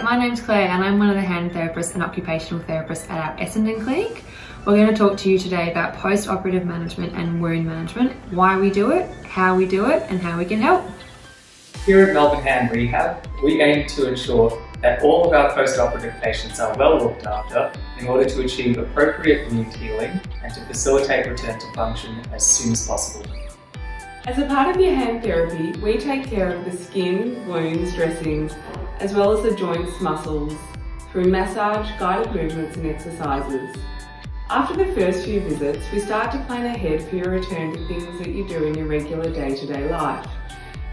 my name's Claire and I'm one of the hand therapists and occupational therapists at our Essendon clinic. We're going to talk to you today about post-operative management and wound management, why we do it, how we do it, and how we can help. Here at Melbourne Hand Rehab, we aim to ensure that all of our post-operative patients are well looked after in order to achieve appropriate wound healing and to facilitate return to function as soon as possible. As a part of your hand therapy, we take care of the skin, wounds, dressings, as well as the joints, muscles, through massage, guided movements and exercises. After the first few visits, we start to plan ahead for your return to things that you do in your regular day-to-day life.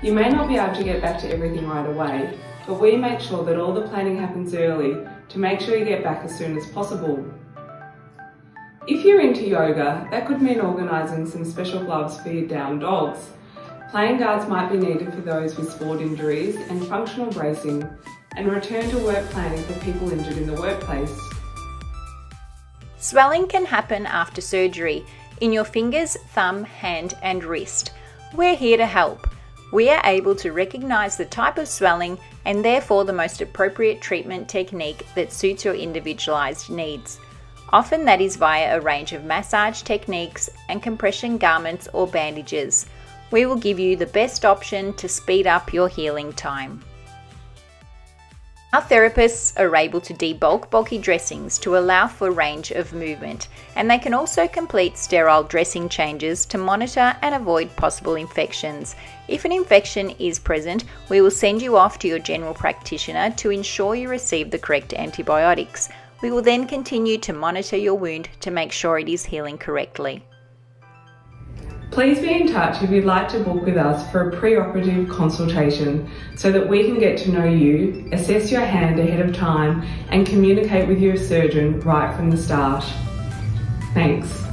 You may not be able to get back to everything right away, but we make sure that all the planning happens early to make sure you get back as soon as possible. If you're into yoga, that could mean organising some special gloves for your down dogs. Playing guards might be needed for those with sport injuries and functional bracing, and return to work planning for people injured in the workplace. Swelling can happen after surgery in your fingers, thumb, hand and wrist. We're here to help. We are able to recognise the type of swelling and therefore the most appropriate treatment technique that suits your individualised needs. Often that is via a range of massage techniques and compression garments or bandages. We will give you the best option to speed up your healing time. Our therapists are able to debulk bulky dressings to allow for range of movement, and they can also complete sterile dressing changes to monitor and avoid possible infections. If an infection is present, we will send you off to your general practitioner to ensure you receive the correct antibiotics. We will then continue to monitor your wound to make sure it is healing correctly. Please be in touch if you'd like to book with us for a pre-operative consultation so that we can get to know you, assess your hand ahead of time and communicate with your surgeon right from the start. Thanks.